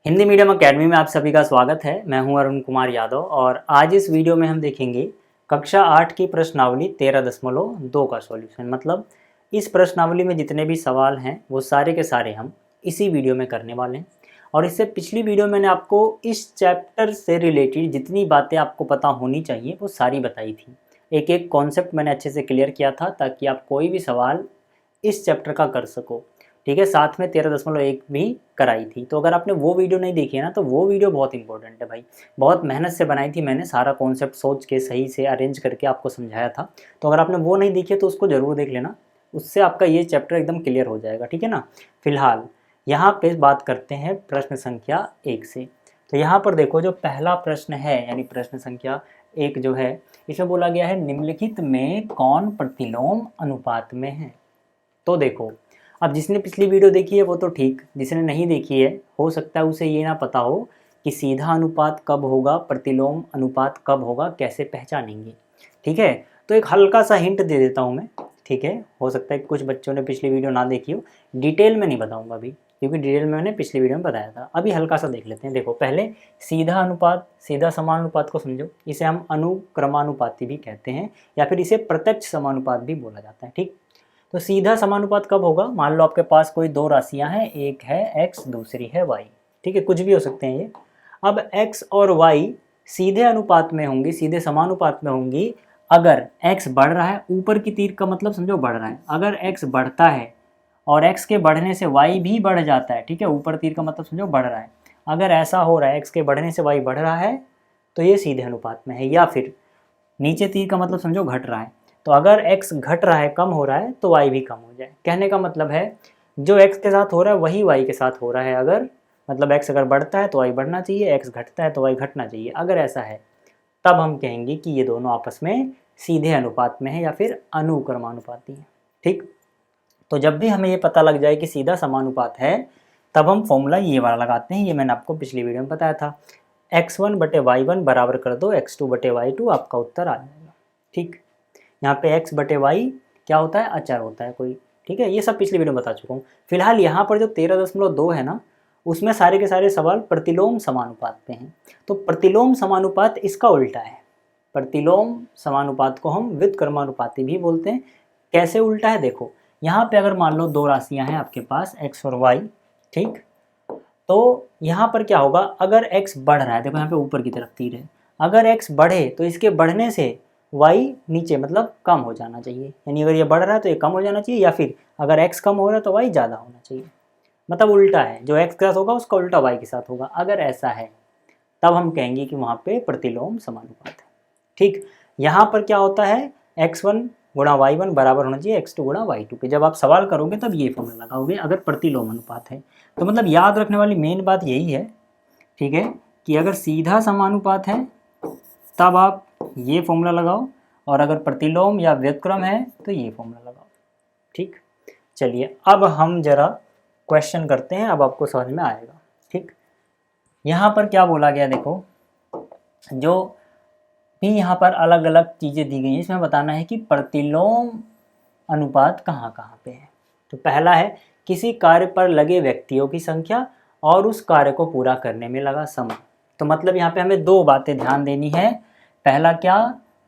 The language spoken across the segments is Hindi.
हिंदी मीडियम एकेडमी में आप सभी का स्वागत है। मैं हूं अरुण कुमार यादव और आज इस वीडियो में हम देखेंगे कक्षा 8 की प्रश्नावली 13.2 का सॉल्यूशन। मतलब इस प्रश्नावली में जितने भी सवाल हैं वो सारे के सारे हम इसी वीडियो में करने वाले हैं। और इससे पिछली वीडियो मैंने आपको इस चैप्टर से रिलेटेड जितनी बातें आपको पता होनी चाहिए वो सारी बताई थी। एक एक कॉन्सेप्ट मैंने अच्छे से क्लियर किया था ताकि आप कोई भी सवाल इस चैप्टर का कर सको। ठीक है, साथ में 13.1 भी कराई थी। तो अगर आपने वो वीडियो नहीं देखी है ना तो वो वीडियो बहुत इंपॉर्टेंट है भाई। बहुत मेहनत से बनाई थी मैंने, सारा कॉन्सेप्ट सोच के सही से अरेंज करके आपको समझाया था। तो अगर आपने वो नहीं देखी है तो उसको ज़रूर देख लेना, उससे आपका ये चैप्टर एकदम क्लियर हो जाएगा। ठीक है ना। फिलहाल यहाँ पे बात करते हैं प्रश्न संख्या 1 से। तो यहाँ पर देखो, जो पहला प्रश्न है यानी प्रश्न संख्या 1 जो है, इसमें बोला गया है निम्नलिखित में कौन प्रतिलोम अनुपात में है। तो देखो, अब जिसने पिछली वीडियो देखी है वो तो ठीक, जिसने नहीं देखी है हो सकता है उसे ये ना पता हो कि सीधा अनुपात कब होगा, प्रतिलोम अनुपात कब होगा, कैसे पहचानेंगे। ठीक है, तो एक हल्का सा हिंट दे देता हूँ मैं। ठीक है, हो सकता है कुछ बच्चों ने पिछली वीडियो ना देखी हो, डिटेल में नहीं बताऊँगा अभी, क्योंकि डिटेल में मैंने पिछली वीडियो में बताया था। अभी हल्का सा देख लेते हैं। देखो, पहले सीधा अनुपात, सीधा समानुपात को समझो। इसे हम अनुक्रमानुपाती भी कहते हैं या फिर इसे प्रत्यक्ष समानुपात भी बोला जाता है। ठीक, तो सीधा समानुपात कब होगा? मान लो आपके पास कोई दो राशियां हैं, एक है x दूसरी है y। ठीक है, कुछ भी हो सकते हैं ये। अब x और y सीधे अनुपात में होंगी, सीधे समानुपात में होंगी अगर x बढ़ रहा है। ऊपर की तीर का मतलब समझो बढ़ रहा है। अगर x बढ़ता है और x के बढ़ने से y भी बढ़ जाता है, ठीक है, ऊपर तीर का मतलब समझो बढ़ रहा है। अगर ऐसा हो रहा है x के बढ़ने से y बढ़ रहा है तो ये सीधे अनुपात में है। या फिर नीचे तीर का मतलब समझो घट रहा है। तो अगर x घट रहा है, कम हो रहा है, तो y भी कम हो जाए। कहने का मतलब है जो x के साथ हो रहा है वही y के साथ हो रहा है। अगर मतलब x अगर बढ़ता है तो y बढ़ना चाहिए, x घटता है तो y घटना चाहिए। अगर ऐसा है तब हम कहेंगे कि ये दोनों आपस में सीधे अनुपात में है या फिर अनुक्रमानुपाती है। ठीक, तो जब भी हमें ये पता लग जाए कि सीधा समानुपात है तब हम फॉर्मूला ये वाला लगाते हैं। ये मैंने आपको पिछली वीडियो में बताया था। x1 बटे y1 बराबर कर दो x2 बटे y2, आपका उत्तर आ जाएगा। ठीक, यहाँ पे x बटे वाई क्या होता है? अचर होता है कोई। ठीक है, ये सब पिछली वीडियो में बता चुका हूँ। फिलहाल यहाँ पर जो 13.2 है ना, उसमें सारे के सारे सवाल प्रतिलोम समानुपात पे हैं। तो प्रतिलोम समानुपात इसका उल्टा है। प्रतिलोम समानुपात को हम व्युत्क्रमानुपाती भी बोलते हैं। कैसे उल्टा है? देखो, यहाँ पे अगर मान लो दो राशियाँ हैं आपके पास x और y, ठीक, तो यहाँ पर क्या होगा? अगर x बढ़ रहा है, देखो यहाँ पे ऊपर की तरफ तीर है, अगर x बढ़े तो इसके बढ़ने से y नीचे मतलब कम हो जाना चाहिए। यानी अगर ये बढ़ रहा है तो ये कम हो जाना चाहिए, या फिर अगर x कम हो रहा है तो y ज़्यादा होना चाहिए। मतलब उल्टा है, जो x के साथ होगा उसका उल्टा y के साथ होगा। अगर ऐसा है तब हम कहेंगे कि वहाँ पे प्रतिलोम समानुपात है। ठीक, यहाँ पर क्या होता है? x1 गुणा y1 बराबर होना चाहिए x2 गुणा y2 के। जब आप सवाल करोगे तब ये फॉर्मूला लगाओगे अगर प्रतिलोम अनुपात है। तो मतलब याद रखने वाली मेन बात यही है, ठीक है, कि अगर सीधा समानुपात है तब आप ये फॉर्मूला लगाओ, और अगर प्रतिलोम या व्युत्क्रम है तो ये फॉर्मूला लगाओ। ठीक, चलिए अब हम जरा क्वेश्चन करते हैं, अब आपको समझ में आएगा। ठीक, यहाँ पर क्या बोला गया देखो, जो भी यहाँ पर अलग अलग चीज़ें दी गई हैं इसमें बताना है कि प्रतिलोम अनुपात कहाँ कहाँ पे है। तो पहला है किसी कार्य पर लगे व्यक्तियों की संख्या और उस कार्य को पूरा करने में लगा समय। तो मतलब यहाँ पे हमें दो बातें ध्यान देनी है। पहला क्या?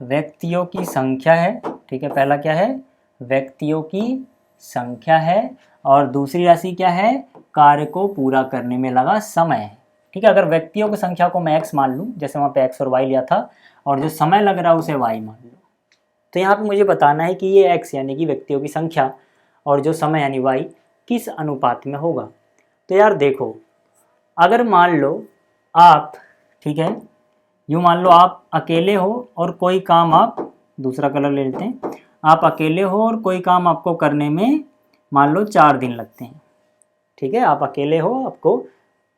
व्यक्तियों की संख्या है। ठीक है, पहला क्या है? व्यक्तियों की संख्या है। और दूसरी राशि क्या है? कार्य को पूरा करने में लगा समय है। ठीक है, अगर व्यक्तियों की संख्या को मैं x मान लूँ, जैसे वहाँ पे x और y लिया था, और जो समय लग रहा है उसे y मान लो, तो यहाँ पे मुझे बताना है कि ये x यानी कि व्यक्तियों की संख्या और जो समय यानी y किस अनुपात में होगा। तो यार देखो, अगर मान लो आप, ठीक है, यूँ मान लो आप अकेले हो और कोई काम आप, दूसरा कलर ले लेते हैं, आप अकेले हो और कोई काम आपको करने में मान लो 4 दिन लगते हैं। ठीक है, आप अकेले हो, आपको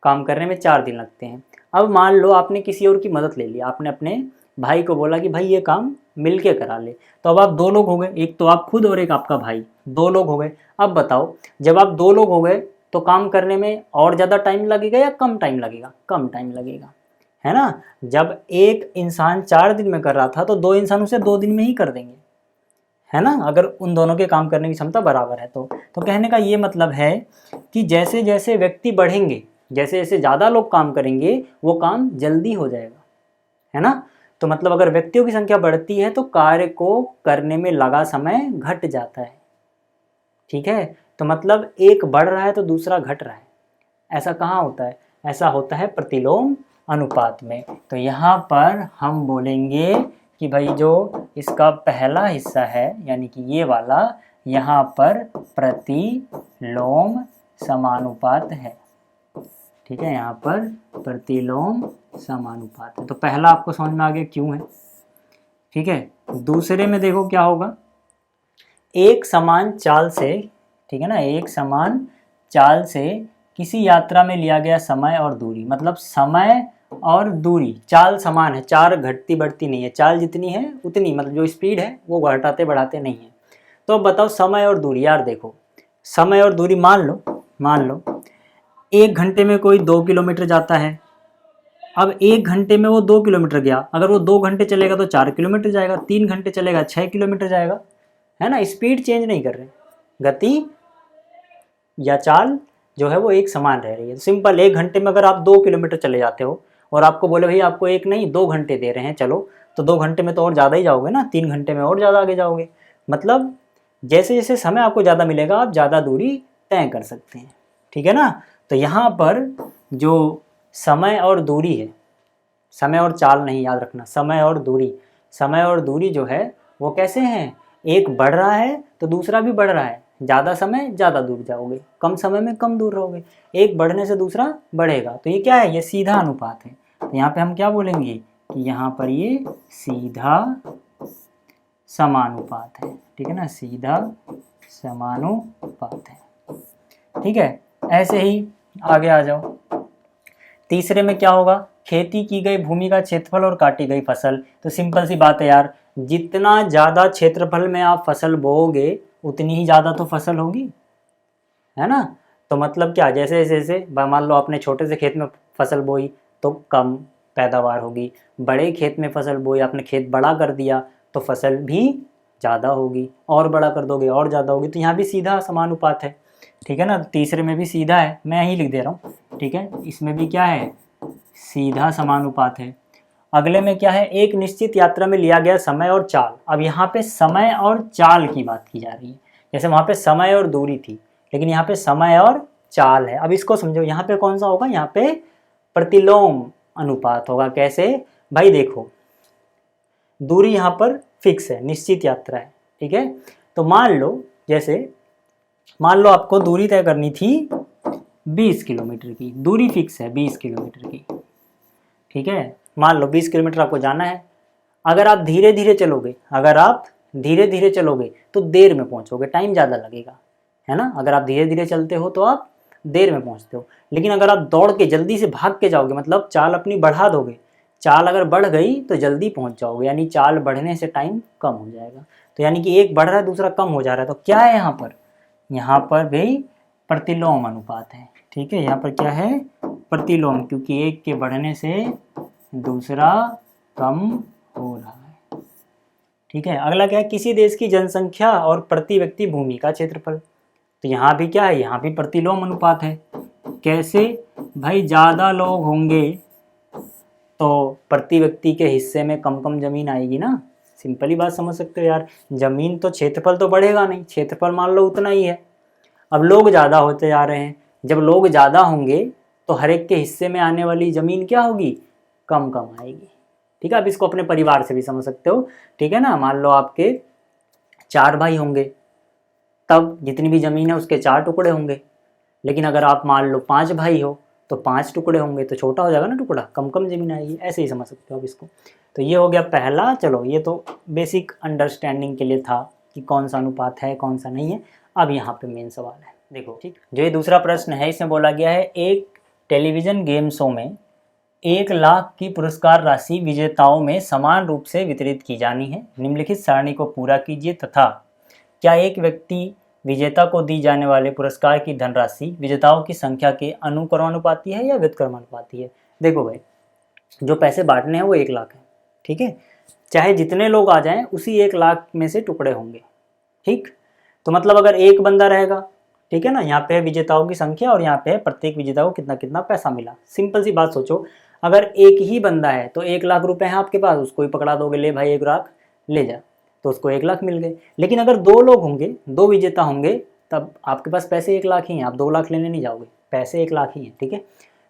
काम करने में 4 दिन लगते हैं। अब मान लो आपने किसी और की मदद ले ली, आपने अपने भाई को बोला कि भाई ये काम मिल के करा ले। तो अब आप दो लोग हो गए, एक तो आप खुद और एक आपका भाई, दो लोग हो गए। अब बताओ, जब आप दो लोग हो गए तो काम करने में और ज़्यादा टाइम लगेगा या कम टाइम लगेगा? कम टाइम लगेगा, है ना। जब एक इंसान 4 दिन में कर रहा था तो दो इंसान उसे 2 दिन में ही कर देंगे, है ना, अगर उन दोनों के काम करने की क्षमता बराबर है तो कहने का ये मतलब है कि जैसे जैसे व्यक्ति बढ़ेंगे जैसे जैसे ज़्यादा लोग काम करेंगे वो काम जल्दी हो जाएगा, है ना। तो मतलब अगर व्यक्तियों की संख्या बढ़ती है तो कार्य को करने में लगा समय घट जाता है, ठीक है। तो मतलब एक बढ़ रहा है तो दूसरा घट रहा है, ऐसा कहाँ होता है, ऐसा होता है प्रतिलोम अनुपात में। तो यहाँ पर हम बोलेंगे कि भाई जो इसका पहला हिस्सा है यानी कि ये वाला, यहाँ पर प्रतिलोम समानुपात है, ठीक है। यहाँ पर प्रतिलोम समानुपात है। तो पहला आपको समझ में आ गया क्यों है, ठीक है। दूसरे में देखो क्या होगा, एक समान चाल से, ठीक है ना, एक समान चाल से किसी यात्रा में लिया गया समय और दूरी, मतलब समय और दूरी, चाल समान है, चाल घटती बढ़ती नहीं है, चाल जितनी है उतनी, मतलब जो स्पीड है वो घटाते बढ़ाते नहीं है। तो बताओ समय और दूरी, यार देखो समय और दूरी मान लो 1 घंटे में कोई 2 किलोमीटर जाता है। अब 1 घंटे में वो 2 किलोमीटर गया, अगर वो 2 घंटे चलेगा तो 4 किलोमीटर जाएगा, 3 घंटे चलेगा 6 किलोमीटर जाएगा, है ना। स्पीड चेंज नहीं कर रहे, गति या चाल जो है वो एक समान रह रही है। सिंपल, 1 घंटे में अगर आप 2 किलोमीटर चले जाते हो और आपको बोले भाई आपको 1 नहीं 2 घंटे दे रहे हैं, चलो तो 2 घंटे में तो और ज़्यादा ही जाओगे ना, 3 घंटे में और ज़्यादा आगे जाओगे। मतलब जैसे जैसे समय आपको ज़्यादा मिलेगा आप ज़्यादा दूरी तय कर सकते हैं, ठीक है ना। तो यहाँ पर जो समय और दूरी है, समय और चाल नहीं, याद रखना, समय और दूरी, समय और दूरी जो है वो कैसे हैं, एक बढ़ रहा है तो दूसरा भी बढ़ रहा है, ज़्यादा समय ज़्यादा दूर जाओगे, कम समय में कम दूर रहोगे, एक बढ़ने से दूसरा बढ़ेगा। तो ये क्या है, ये सीधा अनुपात है। तो यहाँ पे हम क्या बोलेंगे कि यहाँ पर ये सीधा समानुपात है, ठीक है ना, सीधा समानुपात है, ठीक है। ऐसे ही आगे आ जाओ, तीसरे में क्या होगा, खेती की गई भूमि का क्षेत्रफल और काटी गई फसल। तो सिंपल सी बात है यार, जितना ज़्यादा क्षेत्रफल में आप फसल बोओगे उतनी ही ज़्यादा तो फसल होगी, है ना। तो मतलब क्या, जैसे जैसे मान लो आपने छोटे से खेत में फसल बोई तो कम पैदावार होगी, बड़े खेत में फसल बोई, आपने खेत बड़ा कर दिया तो फसल भी ज़्यादा होगी, और बड़ा कर दोगे और ज़्यादा होगी। तो यहाँ भी सीधा समानुपात है, ठीक है ना। तीसरे में भी सीधा है, मैं यही लिख दे रहा हूँ, ठीक है। इसमें भी क्या है, सीधा समानुपात है। अगले में क्या है, एक निश्चित यात्रा में लिया गया समय और चाल। अब यहाँ पे समय और चाल की बात की जा रही है, जैसे वहाँ पे समय और दूरी थी, लेकिन यहाँ पे समय और चाल है। अब इसको समझो, यहाँ पे कौन सा होगा, यहाँ पे प्रतिलोम अनुपात होगा। कैसे भाई, देखो दूरी यहाँ पर फिक्स है, निश्चित यात्रा है, ठीक है। तो मान लो, जैसे मान लो आपको दूरी तय करनी थी 20 किलोमीटर की, दूरी फिक्स है 20 किलोमीटर की, ठीक है। मान लो 20 किलोमीटर आपको जाना है। अगर आप धीरे धीरे चलोगे, अगर आप धीरे धीरे चलोगे तो देर में पहुंचोगे, टाइम ज़्यादा लगेगा, है ना। अगर आप धीरे धीरे चलते हो तो आप देर में पहुंचते हो, लेकिन अगर आप दौड़ के जल्दी से भाग के जाओगे, मतलब चाल अपनी बढ़ा दोगे, चाल अगर बढ़ गई तो जल्दी पहुंच जाओगे, यानी चाल बढ़ने से टाइम कम हो जाएगा। तो यानी कि एक बढ़ रहा है दूसरा कम हो जा रहा है। तो क्या है यहाँ पर भी प्रतिलोम अनुपात है, ठीक है। यहाँ पर क्या है, प्रतिलोम, क्योंकि एक के बढ़ने से दूसरा कम हो रहा है, ठीक है। अगला क्या है, किसी देश की जनसंख्या और प्रति व्यक्ति भूमि का क्षेत्रफल। तो यहाँ भी क्या है, यहाँ भी प्रतिलोम अनुपात है। कैसे भाई, ज़्यादा लोग होंगे तो प्रति व्यक्ति के हिस्से में कम कम जमीन आएगी ना, सिंपली बात समझ सकते हो यार। जमीन तो, क्षेत्रफल तो बढ़ेगा नहीं, क्षेत्रफल मान लो उतना ही है। अब लोग ज़्यादा होते जा रहे हैं, जब लोग ज़्यादा होंगे तो हर एक के हिस्से में आने वाली ज़मीन क्या होगी, कम कम आएगी, ठीक है। अब इसको अपने परिवार से भी समझ सकते हो, ठीक है ना। मान लो आपके 4 भाई होंगे, तब जितनी भी ज़मीन है उसके 4 टुकड़े होंगे, लेकिन अगर आप मान लो 5 भाई हो तो 5 टुकड़े होंगे, तो छोटा हो जाएगा ना टुकड़ा, कम कम ज़मीन आएगी, ऐसे ही समझ सकते हो आप इसको। तो ये हो गया पहला। चलो ये तो बेसिक अंडरस्टैंडिंग के लिए था कि कौन सा अनुपात है कौन सा नहीं है। अब यहाँ पे मेन सवाल है, देखो ठीक, जो ये दूसरा प्रश्न है इसमें बोला गया है, एक टेलीविज़न गेम शो में 1 लाख की पुरस्कार राशि विजेताओं में समान रूप से वितरित की जानी है। निम्नलिखित सारणी को पूरा कीजिए तथा क्या एक व्यक्ति विजेता को दी जाने वाले पुरस्कार की धनराशि विजेताओं की संख्या के अनुक्रमानुपाती है या व्युत्क्रमानुपाती है। देखो भाई, जो पैसे बांटने हैं वो 1 लाख है, ठीक है। चाहे जितने लोग आ जाएं उसी 1 लाख में से टुकड़े होंगे, ठीक। तो मतलब अगर एक बंदा रहेगा ठीक है ना। यहाँ पे है विजेताओं की संख्या और यहाँ पे है प्रत्येक विजेता को कितना कितना पैसा मिला। सिंपल सी बात सोचो, अगर एक ही बंदा है तो 1 लाख रुपए है आपके पास, उसको ही पकड़ा दोगे, ले भाई 1 लाख ले जा, तो उसको 1 लाख मिल गए। लेकिन अगर 2 लोग होंगे, 2 विजेता होंगे, तब आपके पास पैसे 1 लाख ही हैं, आप 2 लाख लेने नहीं जाओगे, पैसे 1 लाख ही हैं। ठीक है,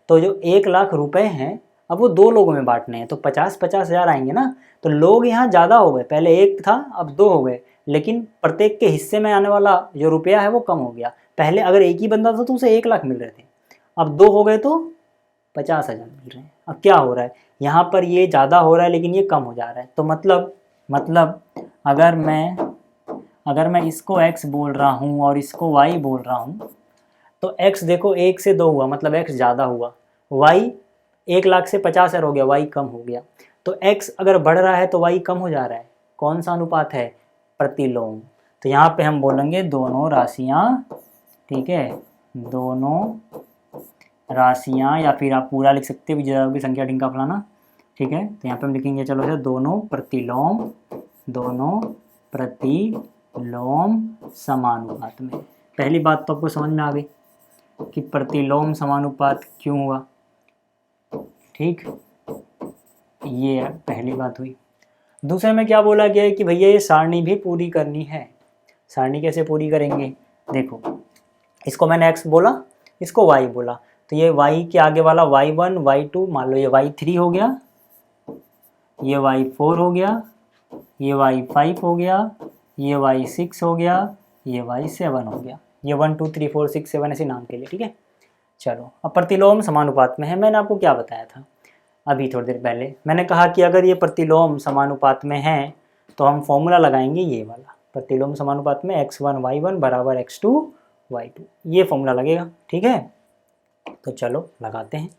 तो जो 1 लाख रुपए हैं अब वो 2 लोगों में बांटने हैं, तो 50-50 हज़ार आएंगे ना। तो लोग यहाँ ज़्यादा हो गए, पहले एक था अब 2 हो गए, लेकिन प्रत्येक के हिस्से में आने वाला जो रुपया है वो कम हो गया। पहले अगर एक ही बंदा था तो उसे 1 लाख मिल रहे थे, अब 2 हो गए तो 50 हज़ार मिल रहे हैं। अब क्या हो रहा है, यहाँ पर ये ज़्यादा हो रहा है लेकिन ये कम हो जा रहा है। तो मतलब अगर मैं इसको x बोल रहा हूँ और इसको y बोल रहा हूँ, तो x देखो 1 से 2 हुआ, मतलब x ज़्यादा हुआ, y 1 लाख से 50 हज़ार हो गया, y कम हो गया। तो x अगर बढ़ रहा है तो y कम हो जा रहा है। कौन सा अनुपात है, प्रतिलोम। तो यहाँ पे हम बोलेंगे दोनों राशियाँ, ठीक है, दोनों राशियाँ, या फिर आप पूरा लिख सकते हैं विजेताओं की संख्या ढिंका फलाना। ठीक है, तो यहाँ पे हम लिखेंगे, चलो सर, दोनों प्रतिलोम समानुपात में। पहली बात तो आपको समझ में आ गई कि प्रतिलोम समानुपात क्यों हुआ। ठीक, ये पहली बात हुई। दूसरे में क्या बोला गया है कि भैया ये सारणी भी पूरी करनी है। सारणी कैसे पूरी करेंगे, देखो, इसको मैंने x बोला, इसको y बोला, तो ये y के आगे वाला y1 y2, मान लो ये y3 हो गया, ये y4 हो गया, ये y5 हो गया, ये y6 हो गया, ये y7 हो गया, ये 1 2 3 4 6 7 ऐसे नाम के लिए। ठीक है, चलो, अब प्रतिलोम समानुपात में है। मैंने आपको क्या बताया था अभी थोड़ी देर पहले, मैंने कहा कि अगर ये प्रतिलोम समानुपात में है तो हम फॉर्मूला लगाएंगे ये वाला, प्रतिलोम समानुपात में x1 y1 बराबर x2 y2, ये फॉर्मूला लगेगा। ठीक है, तो चलो लगाते हैं।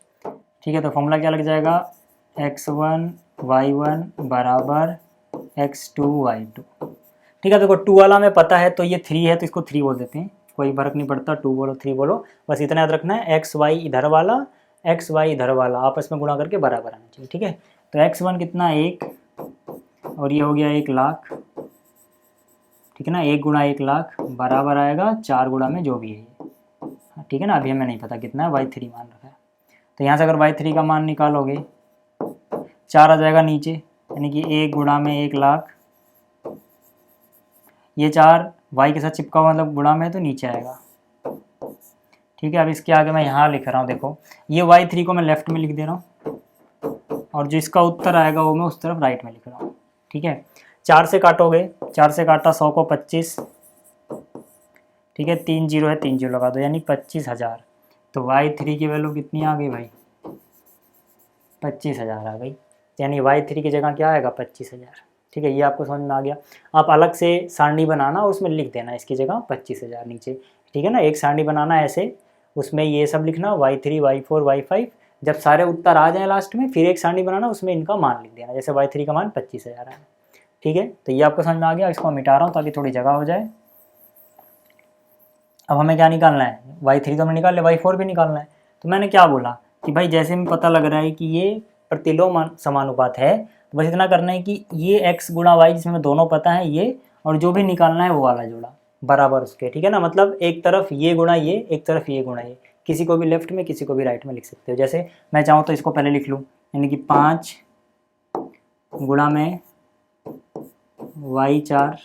ठीक है, तो फॉर्मूला क्या लग जाएगा, x1 y1 बराबर x2 y2। ठीक है, देखो 2 वाला में पता है, तो ये 3 है तो इसको 3 बोल देते हैं, कोई फर्क नहीं पड़ता, 2 बोलो 3 बोलो, बस इतना याद रखना है, एक्स वाई इधर वाला, एक्स वाई इधर वाला आपस में गुणा करके बराबर आना चाहिए। ठीक है, तो x1 कितना 1, और ये हो गया 1 लाख। ठीक है ना, 1 गुणा 1 लाख बराबर आएगा 4 गुणा में जो भी है ये। ठीक है ना, अभी हमें नहीं पता कितना है, y3 मान रखा है, तो यहाँ से अगर y3 का मान निकालोगे 4 आ जाएगा नीचे, यानी कि 1 गुणा में 1 लाख, ये 4 y के साथ चिपका हुआ मतलब गुणा में, तो नीचे आएगा। ठीक है, अब इसके आगे मैं यहाँ लिख रहा हूँ, देखो ये y3 को मैं लेफ्ट में लिख दे रहा हूँ और जो इसका उत्तर आएगा वो मैं उस तरफ राइट में लिख रहा हूँ। ठीक है, 4 से काटोगे, 4 से काटा 100 को 25, ठीक है, 3 जीरो है, 3 जीरो लगा दो, यानी 25,000। तो y3 की वैल्यू कितनी आ गई भाई, 25,000 आ गई, यानी y3 की जगह क्या आएगा, 25,000। ठीक है, ये आपको समझ में आ गया। आप अलग से सारणी बनाना, उसमें लिख देना इसकी जगह 25,000 नीचे। ठीक है ना, एक सारणी बनाना ऐसे, उसमें ये सब लिखना y3 y4 y5, जब सारे उत्तर आ जाए लास्ट में फिर एक सारणी बनाना, उसमें इनका मान लिख देना, जैसे y3 का मान 25,000 है। ठीक है, तो ये आपको समझ में आ गया। इसको मिटा रहा हूँ ताकि थोड़ी जगह हो जाए। अब हमें क्या निकालना है, y3 तो हमें निकाल ले, y4 भी निकालना है। तो मैंने क्या बोला कि भाई जैसे हमें पता लग रहा है कि ये प्रतिलोम समानुपात है, तो बस इतना करना है कि ये x गुणा y, जिसमें दोनों पता है ये, और जो भी निकालना है वो वाला जोड़ा बराबर उसके। ठीक है ना, मतलब एक तरफ ये गुणा ये, एक तरफ ये गुणा ये, किसी को भी लेफ्ट में किसी को भी राइट में लिख सकते हो। जैसे मैं चाहूँ तो इसको पहले लिख लूँ, यानी कि 5 गुणा में y4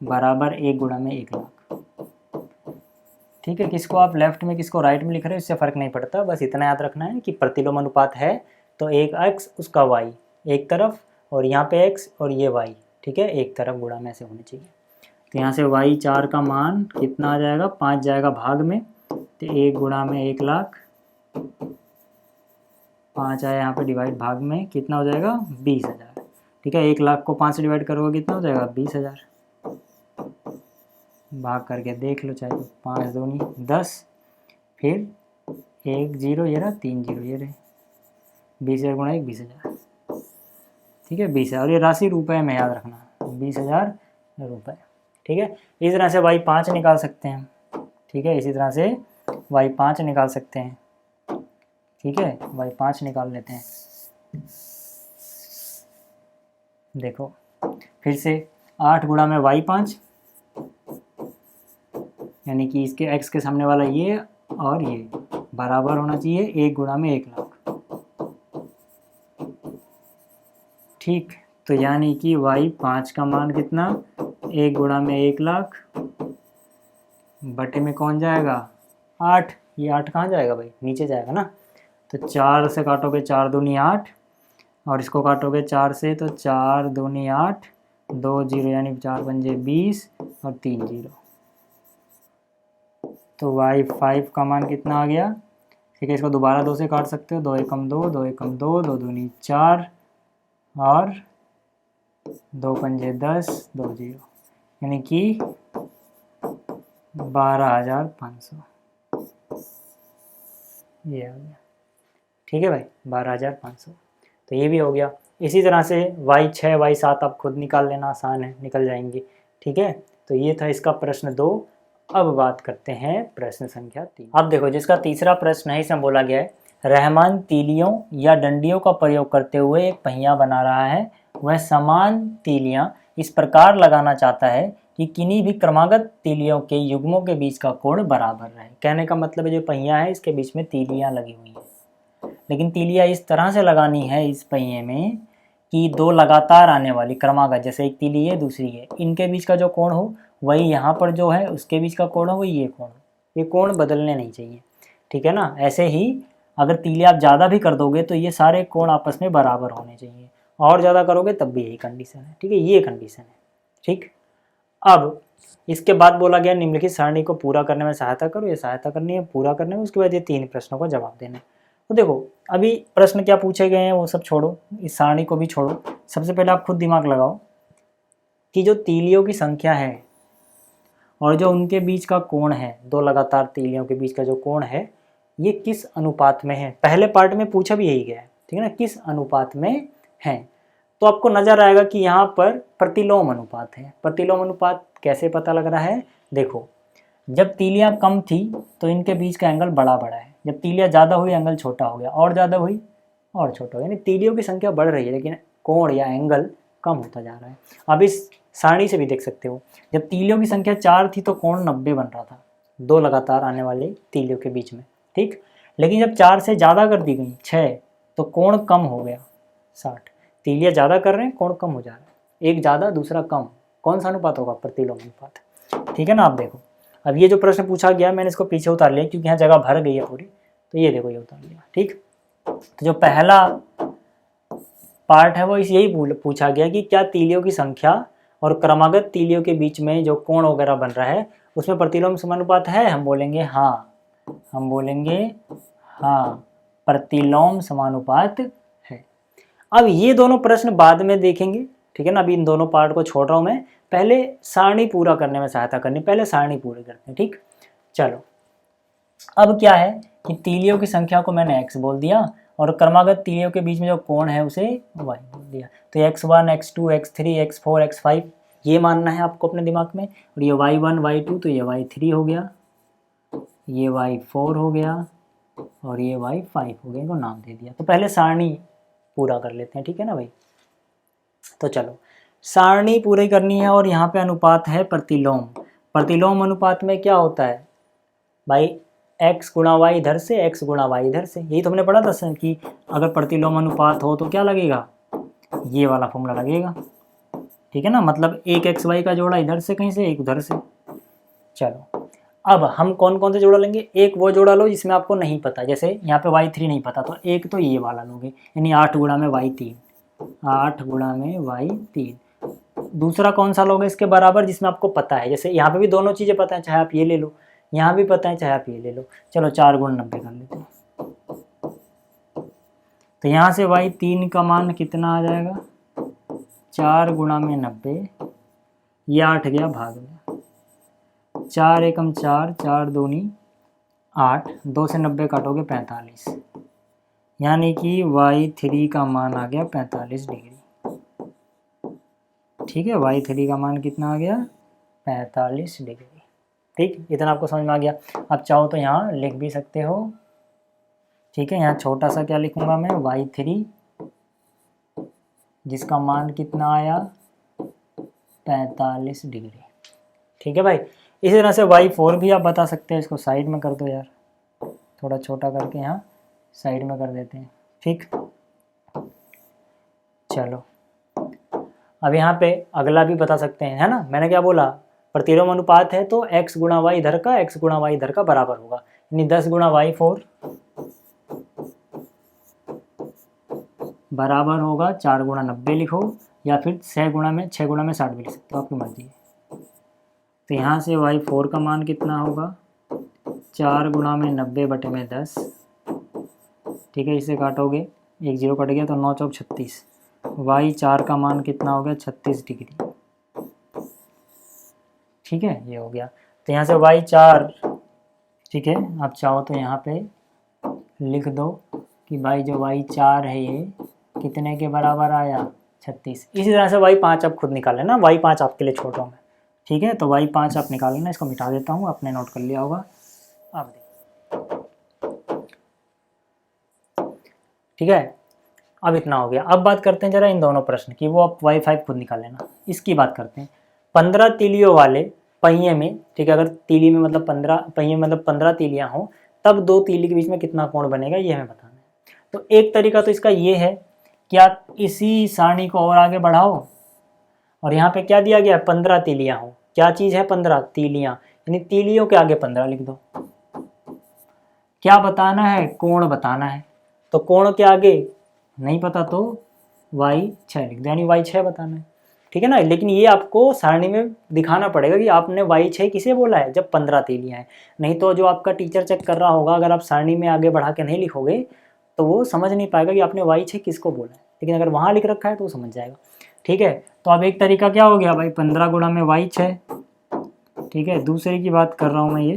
बराबर 1 गुणा में 1 लाख। ठीक है, किसको आप लेफ्ट में किसको राइट में लिख रहे हो इससे फ़र्क नहीं पड़ता, बस इतना याद रखना है कि प्रतिलोम अनुपात है तो एक x उसका y एक तरफ, और यहाँ पे x और ये y, ठीक है, एक तरफ गुणा में ऐसे होने चाहिए। तो यहाँ से y4 का मान कितना आ जाएगा, 5 जाएगा भाग में, तो 1 गुणा में 1 लाख, 5 आया यहाँ पे डिवाइड भाग में, कितना हो जाएगा 20,000। ठीक है, 1 लाख को 5 से डिवाइड करोगे कितना हो जाएगा 20,000, भाग करके देख लो चाहे, 5 दूनी 10, फिर 1 जीरो, ये रहा 3 जीरो, ये रहे 20,000 गुणा 1 20,000। ठीक है, 20,000, और ये राशि रुपए में याद रखना, 20,000 रुपये। ठीक है, इस तरह से y5 निकाल सकते हैं। ठीक है, इसी तरह से y5 निकाल सकते हैं। ठीक है, y5 निकाल लेते हैं। देखो फिर से 8 गुणा में y5, यानी कि इसके x के सामने वाला ये और ये बराबर होना चाहिए 1 गुणा में 1 लाख। ठीक, तो यानी कि y5 का मान कितना, 1 गुणा में 1 लाख बटे में कौन जाएगा 8। ये 8 कहाँ जाएगा भाई, नीचे जाएगा ना। तो 4 से काटोगे 4 दूनी 8 और इसको काटोगे 4 से तो 4 दूनी 8, 2 जीरो यानी 4 पंजे 20 और 3 जीरो। तो y5 का मान कितना आ गया। ठीक है, इसको दोबारा 2 से काट सकते हो, 2 एकम 2, 2 एकम 2, 2 दूनी 4 और 2 पंजे 10, 2 जीरो यानी कि 12,500 ये आ गया। ठीक है भाई, 12,500। तो ये भी हो गया। इसी तरह से y6 y7 आप खुद निकाल लेना, आसान है, निकल जाएंगे। ठीक है, तो ये था इसका प्रश्न 2। अब बात करते हैं प्रश्न संख्या 3। अब देखो, जिसका तीसरा प्रश्न है इसमें बोला गया है रहमान तीलियों या डंडियों का प्रयोग करते हुए एक पहिया बना रहा है। वह समान तीलियां इस प्रकार लगाना चाहता है कि किन्हीं भी क्रमागत तीलियों के युग्मों के बीच का कोण बराबर रहे। कहने का मतलब है जो पहिया है इसके बीच में तीलियां लगी हुई हैं, लेकिन तीलियां इस तरह से लगानी है इस पहिए में कि दो लगातार आने वाली क्रमागत, जैसे एक तीली है दूसरी है, इनके बीच का जो कोण हो वही यहाँ पर जो है उसके बीच का कोण हो वही ये कोण हो। ये कोण बदलने नहीं चाहिए। ठीक है ना। ऐसे ही अगर तीली आप ज़्यादा भी कर दोगे तो ये सारे कोण आपस में बराबर होने चाहिए, और ज़्यादा करोगे तब भी यही कंडीशन है। ठीक है, ये कंडीशन है। ठीक, अब इसके बाद बोला गया निम्नलिखित सारणी को पूरा करने में सहायता करो। ये सहायता करनी है पूरा करने में, उसके बाद ये 3 प्रश्नों का जवाब देना है। तो देखो अभी प्रश्न क्या पूछे गए हैं वो सब छोड़ो, इस सारणी को भी छोड़ो। सबसे पहले आप खुद दिमाग लगाओ कि जो तीलियों की संख्या है और जो उनके बीच का कोण है, दो लगातार तीलियों के बीच का जो कोण है, ये किस अनुपात में है। पहले पार्ट में पूछा भी यही गया है, ठीक है ना, किस अनुपात में है। तो आपको नजर आएगा कि यहाँ पर प्रतिलोम अनुपात है। प्रतिलोम अनुपात कैसे पता लग रहा है, देखो जब तीलियां कम थी तो इनके बीच का एंगल बड़ा बड़ा है, जब तीलियां ज़्यादा हुई एंगल छोटा हो गया, और ज़्यादा हुई और छोटा हो गया। यानी तीलियों की संख्या बढ़ रही है लेकिन कोण या एंगल कम होता जा रहा है। अब इस सारणी से भी देख सकते हो, जब तीलियों की संख्या 4 थी तो कोण 90 बन रहा था, दो लगातार आने वाले तीलियों के बीच में। ठीक, लेकिन जब 4 से ज़्यादा कर दी गई 6 तो कोण कम हो गया 60। तीलियां ज़्यादा कर रहे हैं, कोण कम हो जा रहा है, एक ज़्यादा दूसरा कम, कौन सा अनुपात होगा, प्रतिलोम अनुपात। ठीक है ना। आप देखो अब ये जो प्रश्न पूछा गया मैंने इसको पीछे उतार लिया क्योंकि यहाँ जगह भर गई है पूरी, तो ये देखो ये उतार लिया। ठीक, तो जो पहला पार्ट है वो यही पूछा गया कि क्या तीलियों की संख्या और क्रमागत तीलियों के बीच में जो कोण वगैरह बन रहा है उसमें प्रतिलोम समानुपात है। हम बोलेंगे हाँ, हम बोलेंगे हाँ, प्रतिलोम समानुपात है। अब ये दोनों प्रश्न बाद में देखेंगे, ठीक है ना। अभी इन दोनों पार्ट को छोड़ रहा हूँ मैं, पहले सारणी पूरा करने में सहायता करनी, पहले सारणी पूरी करते हैं। ठीक, चलो अब क्या है कि तीलियों की संख्या को मैंने x बोल दिया और क्रमागत तीलियों के बीच में जो कोण है उसे y बोल दिया। तो x1 x2 x3 x4 x5 ये मानना है आपको अपने दिमाग में, और ये y1 y2 तो ये y3 हो गया, ये y4 हो गया और ये y5 हो गया, इनको नाम दे दिया। तो पहले सारणी पूरा कर लेते हैं, ठीक है ना भाई। तो चलो सारणी पूरी करनी है और यहाँ पे अनुपात है प्रतिलोम। प्रतिलोम अनुपात में क्या होता है भाई, x गुणा वाई इधर से, x गुणा वाई इधर से। यही तो हमने पढ़ा था सर कि अगर प्रतिलोम अनुपात हो तो क्या लगेगा, ये वाला फॉर्मूला लगेगा। ठीक है ना, मतलब एक एक्स वाई का जोड़ा इधर से कहीं से, एक उधर से। चलो अब हम कौन कौन से जोड़ा लेंगे, एक वो जोड़ा लो जिसमें आपको नहीं पता, जैसे यहाँ पे y3 नहीं पता तो एक तो ये वाला लोगे, यानी 8 गुणा में y3, 8 गुणा में y3। दूसरा कौन सा लोगे इसके बराबर जिसमें आपको पता है, जैसे यहाँ पे भी दोनों चीज़ें पता है, चाहे आप ये ले लो, यहाँ भी पता है चाहे आप ये ले लो। चलो 4 गुण 90 कर लेते हैं। तो यहाँ से y3 का मान कितना आ जाएगा, 4 गुणा में 90, ये 8 गया भाग में, 4 एकम 4, 4 दूनी 8, 2 से 90 काटोगे 45, यानी कि y3 का मान आ गया 45 डिग्री। ठीक है, y3 का मान कितना आ गया, 45 डिग्री। ठीक, इतना आपको समझ में आ गया। अब चाहो तो यहाँ लिख भी सकते हो। ठीक है, यहाँ छोटा सा क्या लिखूंगा मैं, y3 जिसका मान कितना आया 45 डिग्री। ठीक है भाई, इसी तरह से y4 भी आप बता सकते हैं। इसको साइड में कर दो यार, थोड़ा छोटा करके यहाँ साइड में कर देते हैं। ठीक, चलो अब यहाँ पे अगला भी बता सकते हैं, है ना। मैंने क्या बोला, प्रतिलोम अनुपात है तो x गुणा y इधर का x गुणा y इधर का बराबर होगा, यानी 10 गुणा y4 बराबर होगा 4 गुणा 90 लिखो, या फिर 6 गुणा में 60 भी लिख सकते हो, आपकी मर्जी है। तो यहाँ से y4 का मान कितना होगा, 4 गुणा में 90 बटे में 10। ठीक है, इसे काटोगे, एक जीरो कट गया तो 9 चौक 36। y4 का मान कितना हो गया, 36 डिग्री। ठीक है, ये हो गया। तो यहाँ से y4, ठीक है, आप चाहो तो यहाँ पे लिख दो कि भाई जो y4 है ये कितने के बराबर आया, 36। इसी तरह से y5 आप खुद निकाल लेना, y5 आपके लिए छोड़ रहा हूँ मैं। ठीक है, तो y5 आप निकाल लेना, इसको मिटा देता हूँ, आपने नोट कर लिया होगा। आप ठीक है, अब इतना हो गया। अब बात करते हैं जरा इन दोनों प्रश्न की, वो आप y5 खुद निकाल लेना। इसकी बात करते हैं 15 तीलियों वाले पहिए में, ठीक है, अगर तीली में मतलब 15 पहिए मतलब 15 तीलियां हो, तब दो तीली के बीच में कितना कोण बनेगा, ये हमें बताना है। तो एक तरीका तो इसका ये है कि आप इसी सारणी को और आगे बढ़ाओ, और यहाँ पे क्या दिया गया है, 15 तीलियां हो। क्या चीज़ है, 15 तीलियां, यानी तीलियों के आगे 15 लिख दो। क्या बताना है, कोण बताना है। तो कोण के आगे नहीं पता तो y6 लिख दो, यानी y6 बताना है। ठीक है ना, लेकिन ये आपको सारणी में दिखाना पड़ेगा कि आपने y6 किसे बोला है, जब 15 तीलियां हैं। नहीं तो जो आपका टीचर चेक कर रहा होगा, अगर आप सारणी में आगे बढ़ा के नहीं लिखोगे तो वो समझ नहीं पाएगा कि आपने y6 किसको बोला है। लेकिन अगर वहाँ लिख रखा है तो वो समझ जाएगा। ठीक है, तो अब एक तरीका क्या हो गया भाई, 15 गुणा में y6। ठीक है, दूसरे की बात कर रहा हूँ मैं ये।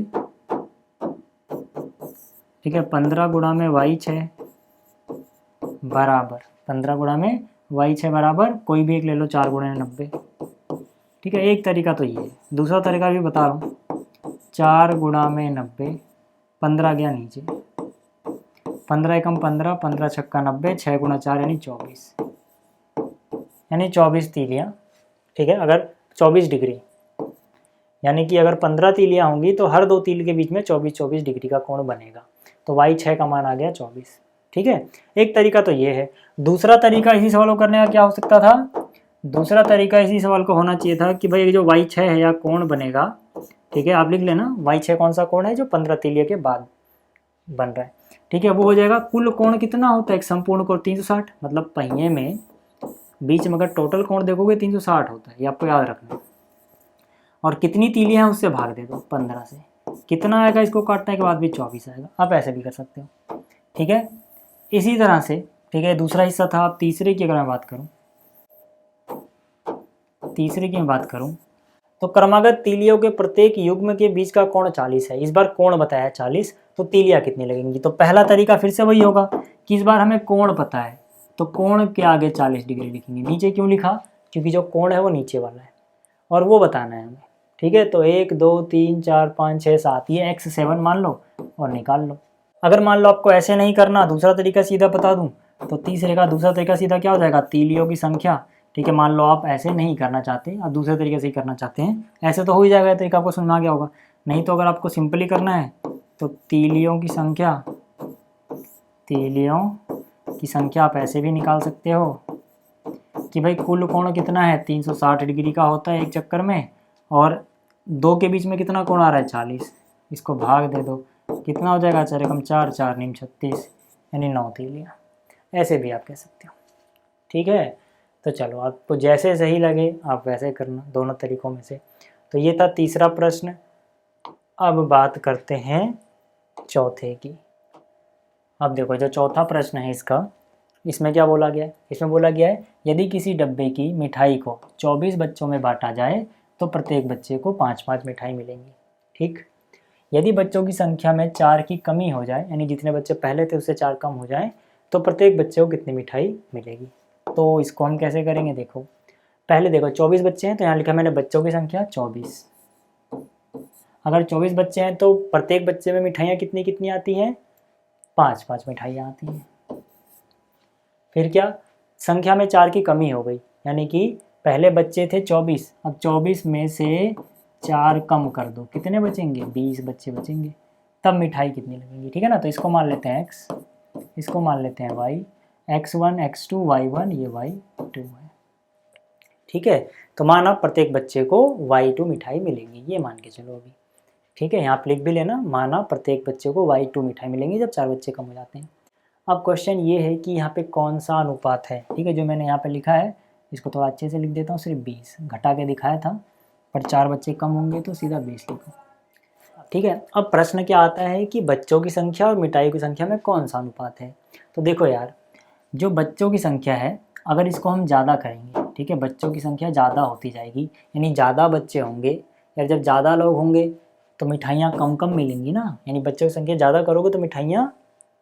ठीक है, 15 गुणा में y6 बराबर 15 गुणा में y6 बराबर कोई भी एक ले लो, 4 गुणा 90। ठीक है, एक तरीका तो ये है। दूसरा तरीका भी बता रहा हूँ, 4 गुणा में 90, 15 गया नीचे, 15 एकम 15, 15 छक्का 90, 6 गुणा 4 यानी 24, यानी 24 तीलियाँ। ठीक है, अगर 24 डिग्री, यानी कि अगर 15 तीलियाँ होंगी तो हर दो तीली के बीच में 24 डिग्री का कोण बनेगा। तो y6 का मान आ गया 24। ठीक है, एक तरीका तो ये है। दूसरा तरीका इसी सवाल को करने का क्या हो सकता था, दूसरा तरीका इसी सवाल को होना चाहिए था कि भाई जो y6 है या कोण बनेगा, ठीक है, आप लिख लेना y6 कौन सा कोण है, जो 15 तीलियों के बाद बन रहा है। ठीक है, वो हो जाएगा कुल कोण कितना होता है, एक संपूर्ण कोण 360, मतलब पहिए में बीच में अगर टोटल कोण देखोगे 360 होता है, ये आपको याद रखना है। और कितनी तीलियां हैं उससे भाग दे दो 15 से, कितना आएगा, इसको काटने के बाद भी 24 आएगा। आप ऐसे भी कर सकते हो। ठीक है, इसी तरह से, ठीक है, दूसरा हिस्सा था। अब तीसरे की अगर मैं बात करूं, तीसरे की मैं बात करूं तो क्रमागत तीलियों के प्रत्येक युग्म के बीच का कोण 40 है। इस बार कोण बताया है 40, तो तीलियां कितनी लगेंगी। तो पहला तरीका फिर से वही होगा कि इस बार हमें कोण पता है, तो कोण के आगे 40 डिग्री लिखेंगे। नीचे क्यों लिखा, क्योंकि जो कोण है वो नीचे वाला है और वो बताना है हमें। ठीक है, तो 1 2 3 4 5 6 7 ये x7 मान लो और निकाल लो। अगर मान लो आपको ऐसे नहीं करना, दूसरा तरीका सीधा बता दूं, तो तीसरे का दूसरा तरीका सीधा क्या हो जाएगा, तीलियों की संख्या। ठीक है, मान लो आप ऐसे नहीं करना चाहते, आप दूसरे तरीके से ही करना चाहते हैं, ऐसे तो हो ही जाएगा, तरीका आपको समझ आ गया होगा। नहीं तो अगर आपको सिंपली करना है तो तीलियों की संख्या, तीलियों की संख्या आप ऐसे भी निकाल सकते हो कि भाई कुल कोण कितना है, 360 डिग्री का होता है एक चक्कर में, और दो के बीच में कितना कोण आ रहा है, 40। इसको भाग दे दो, कितना हो जाएगा, 4 एकम 4, 4 नीम 36, यानी 9 तीलियाँ। ऐसे भी आप कह सकते हो। ठीक है, तो चलो आपको जैसे सही लगे आप वैसे करना, दोनों तरीकों में से। तो ये था तीसरा प्रश्न। अब बात करते हैं चौथे की। अब देखो जो चौथा प्रश्न है इसका, इसमें क्या बोला गया है, इसमें बोला गया है यदि किसी डब्बे की मिठाई को 24 बच्चों में बांटा जाए तो प्रत्येक बच्चे को 5-5 मिठाई मिलेंगी। ठीक, यदि बच्चों की संख्या में 4 की कमी हो जाए, यानी जितने बच्चे पहले थे उससे 4 कम हो जाए, तो प्रत्येक बच्चे को कितनी मिठाई मिलेगी। तो इसको हम कैसे करेंगे, देखो पहले देखो 24 बच्चे हैं तो यहाँ लिखा मैंने बच्चों की संख्या 24। अगर 24 बच्चे हैं तो प्रत्येक बच्चे में मिठाइयाँ कितनी कितनी आती हैं, 5-5 मिठाइयाँ आती हैं। फिर क्या, संख्या में 4 की कमी हो गई, यानी कि पहले बच्चे थे 24, अब 24 में से 4 कम कर दो, कितने बचेंगे? 20 बच्चे बचेंगे। तब मिठाई कितनी लगेगी? ठीक है ना। तो इसको मान लेते हैं x, इसको मान लेते हैं y, x1 x2 y1, ये y2 है। ठीक है, तो माना प्रत्येक बच्चे को y2 मिठाई मिलेंगी, ये मान के चलो अभी। ठीक है, यहाँ पे लिख भी लेना, माना प्रत्येक बच्चे को y2 मिठाई मिलेंगी जब 4 बच्चे कम हो जाते हैं। अब क्वेश्चन ये है कि यहाँ पे कौन सा अनुपात है। ठीक है, जो मैंने यहाँ पे लिखा है इसको थोड़ा अच्छे से लिख देता हूँ, सिर्फ 20 घटा के दिखाया था, पर 4 बच्चे कम होंगे तो सीधा 20 लिखो। ठीक है, अब प्रश्न क्या आता है कि बच्चों की संख्या और मिठाई की संख्या में कौन सा अनुपात है। तो देखो यार, जो बच्चों की संख्या है अगर इसको हम ज़्यादा करेंगे, ठीक है, बच्चों की संख्या ज़्यादा होती जाएगी, यानी ज़्यादा बच्चे होंगे, या जब ज़्यादा लोग होंगे तो मिठाइयाँ कम कम मिलेंगी ना, यानी बच्चों की संख्या ज़्यादा करोगे तो मिठाइयाँ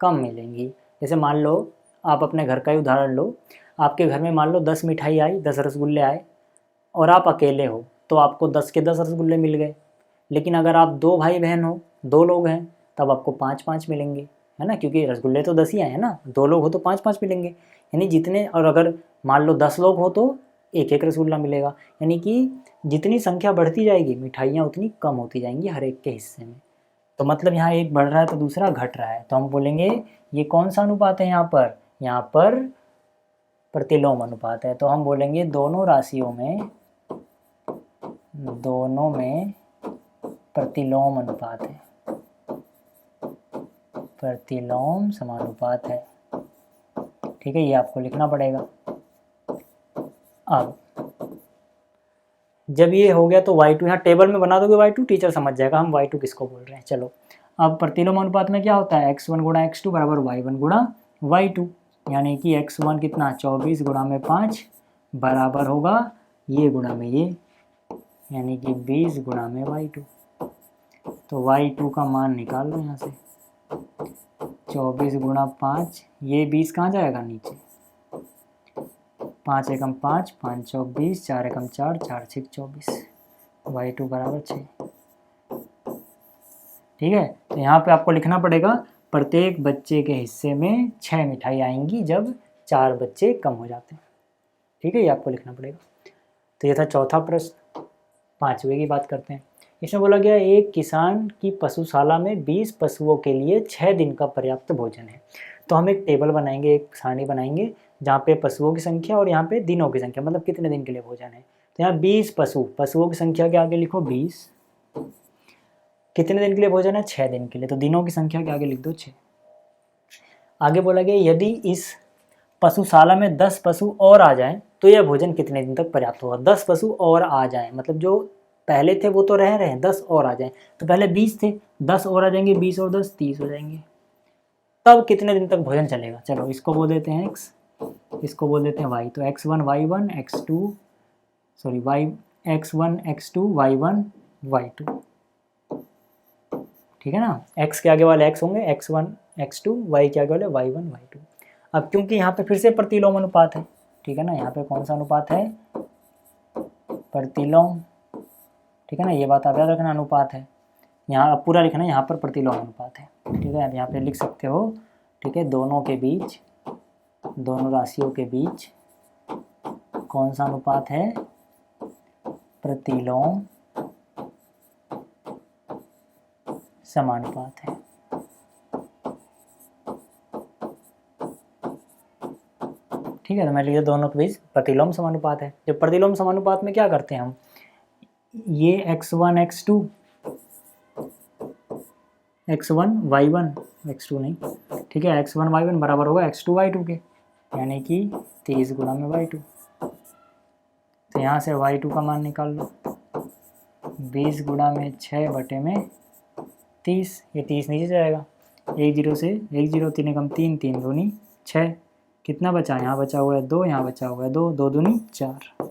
कम मिलेंगी। जैसे मान लो आप अपने घर का ही उदाहरण लो, आपके घर में मान लो 10 मिठाई आई, 10 रसगुल्ले आए, और आप अकेले हो तो आपको 10 के 10 रसगुल्ले मिल गए। लेकिन अगर आप 2 भाई बहन हो, 2 लोग हैं, तब आपको 5-5 मिलेंगे, है ना, क्योंकि रसगुल्ले तो 10 ही आए हैं ना, 2 लोग हो तो 5-5 मिलेंगे, यानी जितने, और अगर मान लो 10 लोग हो तो 1-1 रसगुल्ला मिलेगा, यानी कि जितनी संख्या बढ़ती जाएगी मिठाइयाँ उतनी कम होती जाएंगी हर एक के हिस्से में। तो मतलब यहाँ एक बढ़ रहा है तो दूसरा घट रहा है, तो हम बोलेंगे ये कौन सा अनुपात है, यहाँ पर प्रतिलोम अनुपात है। तो हम बोलेंगे दोनों राशियों में प्रतिलोम अनुपात है, प्रतिलोम समानुपात है। ठीक है, ये आपको लिखना पड़ेगा। अब जब ये हो गया तो y2 यहाँ टेबल में बना दोगे, y2 टीचर समझ जाएगा हम y2 किसको बोल रहे हैं। चलो, अब प्रतिलोम अनुपात में क्या होता है, x1 गुणा x2 बराबर y1 गुणा y2, यानी कि x1 कितना 24 गुणा में 5 बराबर होगा ये गुणा में ये, यानी कि 20 गुणा में y2। तो y2 का मान निकाल लो यहाँ से, 24 गुणा 5, ये 20 कहाँ जाएगा नीचे, 5 एकम 5, 5 चौक 20, 4 एकम 4, 4 छीक 24, y2 बराबर 6। ठीक है, तो यहाँ पे आपको लिखना पड़ेगा प्रत्येक बच्चे के हिस्से में 6 मिठाई आएंगी जब 4 बच्चे कम हो जाते हैं। ठीक है, ये आपको लिखना पड़ेगा। तो ये था चौथा प्रश्न। पांचवे की बात करते हैं। इसमें बोला गया एक किसान की पशुशाला में 20 पशुओं के लिए 6 दिन का पर्याप्त भोजन है। तो हम एक टेबल बनाएंगे, एक सारणी बनाएंगे जहाँ पे पशुओं की संख्या और यहाँ पे दिनों की संख्या, मतलब कितने दिन के लिए भोजन है। तो यहाँ 20 पशुओं की संख्या के आगे लिखो 20, कितने दिन के लिए भोजन है, 6 दिन के लिए, तो दिनों की संख्या के आगे लिख दो 6। आगे बोला गया यदि इस पशुशाला में 10 पशु और आ जाएं तो यह भोजन कितने दिन तक पर्याप्त होगा। 10 पशु और आ जाएं, मतलब जो पहले थे वो तो रह रहे हैं, 10 और आ जाएं। तो पहले 20 थे, 10 और आ जाएंगे, 20 और 10 30 हो जाएंगे। तब कितने दिन तक भोजन चलेगा। चलो, इसको बोल देते हैं x, इसको बोल देते हैं y। तो x1 y1 x2 sorry y x1 x2 y1 y2, ठीक है ना। x के आगे वाले x होंगे x1 x2, y के आगे वाले y1 y2। अब क्योंकि यहाँ पे फिर से प्रतिलोम अनुपात है, ठीक है ना, यहाँ पे कौन सा अनुपात है, प्रतिलोम, ठीक है ना, ये बात आप याद रखना, अनुपात है। यहाँ अब पूरा लिखना है, यहाँ पर प्रतिलोम अनुपात है, ठीक है। यहाँ पे लिख सकते हो, ठीक है, दोनों के बीच, दोनों राशियों के बीच कौन सा अनुपात है, प्रतिलोम समानुपात है। ठीक है, तो मैं लिखा दोनों के बीच प्रतिलोम समानुपात है। जो प्रतिलोम समानुपात में क्या करते हैं हम, ये x1 x2 x1 y1 x2 नहीं, ठीक है, x1 y1 बराबर होगा x2 y2 के, यानी कि 30 गुणा में y2। तो यहाँ से y2 का मान निकाल लो, 20 गुणा में 6 बटे में 30, ये 30 नीचे जाएगा, 1 0 से 1 0, 3 एकम 3, 3 दूनी 6, कितना बचा, यहाँ बचा हुआ है 2, यहाँ बचा हुआ है 2, 2 दूनी 4।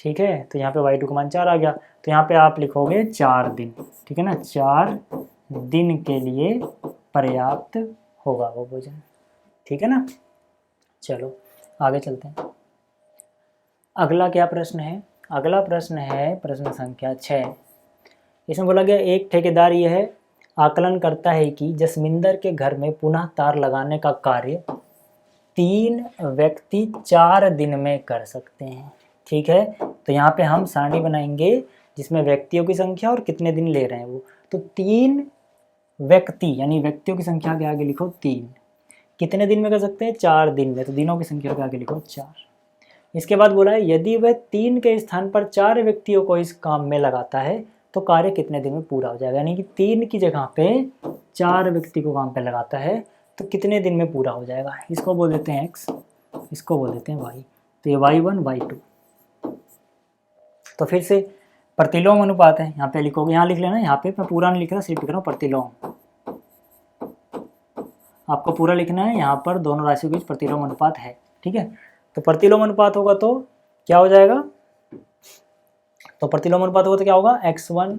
ठीक है, तो यहाँ पे y2 का मान 4 आ गया। तो यहाँ पे आप लिखोगे 4 दिन, ठीक है ना, 4 दिन के लिए पर्याप्त होगा वो भोजन, ठीक है ना। चलो आगे चलते हैं। अगला क्या प्रश्न है, अगला प्रश्न है प्रश्न संख्या 6। इसमें बोला गया एक ठेकेदार यह आकलन करता है कि जसमिंदर के घर में पुनः तार लगाने का कार्य 3 व्यक्ति 4 दिन में कर सकते हैं। ठीक है, तो यहाँ पे हम सारणी बनाएंगे जिसमें व्यक्तियों की संख्या और कितने दिन ले रहे हैं वो। तो 3 व्यक्ति यानी व्यक्तियों की संख्या के आगे लिखो 3, कितने दिन में कर सकते हैं 4 दिन में, तो दिनों की संख्या के आगे लिखो 4। इसके बाद बोला है यदि वह 3 के स्थान पर 4 व्यक्तियों को इस काम में लगाता है तो कार्य कितने दिन में पूरा हो जाएगा। यानी कि 3 की जगह पे 4 व्यक्ति को काम पे लगाता है तो कितने दिन में पूरा हो जाएगा। इसको बोल देते हैं x, इसको बोल देते हैं y। तो ये y1 y2। तो फिर से प्रतिलोम अनुपात है, यहाँ पे लिखोगे, यहाँ लिख लेना, यहाँ पे मैं पूरा नहीं लिख रहा, सिर्फ लिख रहा हूँ प्रतिलोम। आपको पूरा लिखना है, यहाँ पर दोनों राशियों के बीच प्रतिलोम अनुपात है, ठीक है। तो प्रतिलोम अनुपात होगा तो क्या हो जाएगा, तो प्रतिलोम अनुपात होगा तो क्या होगा, x1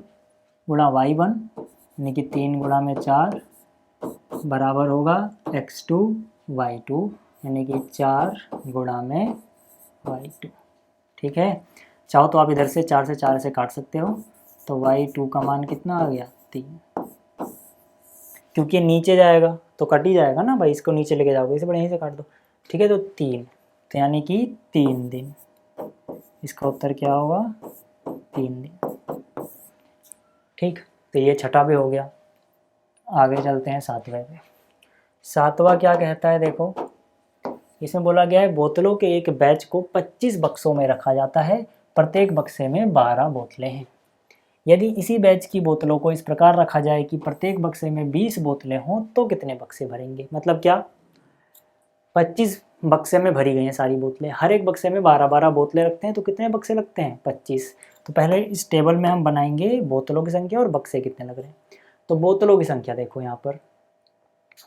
गुणा y1 यानी कि 3 गुणा में 4 बराबर होगा x2 y2 यानी कि 4 गुणा में y2, ठीक है। चाहो तो आप इधर से 4 से 4 से काट सकते हो, तो y2 का मान कितना आ गया 3, क्योंकि नीचे जाएगा तो कट ही जाएगा ना भाई, इसको नीचे लेके जाओगे, इसे बड़े यहीं से काट दो, ठीक है। तो 3, तो यानी कि 3 दिन, इसका उत्तर क्या होगा 3 दिन, ठीक। तो ये छठा भी हो गया। आगे चलते हैं 7वें पे। 7वां क्या कहता है, देखो इसमें बोला गया है बोतलों के एक बैच को 25 बक्सों में रखा जाता है, प्रत्येक बक्से में 12 बोतलें हैं। यदि इसी बैच की बोतलों को इस प्रकार रखा जाए कि प्रत्येक बक्से में 20 बोतलें हों तो कितने बक्से भरेंगे। मतलब क्या, 25 बक्से में भरी गई हैं सारी बोतलें, हर एक बक्से में 12-12 बोतलें रखते हैं तो कितने बक्से लगते हैं 25। तो पहले इस टेबल में हम बनाएंगे बोतलों की संख्या और बक्से कितने लग रहे हैं। तो बोतलों की संख्या देखो यहाँ पर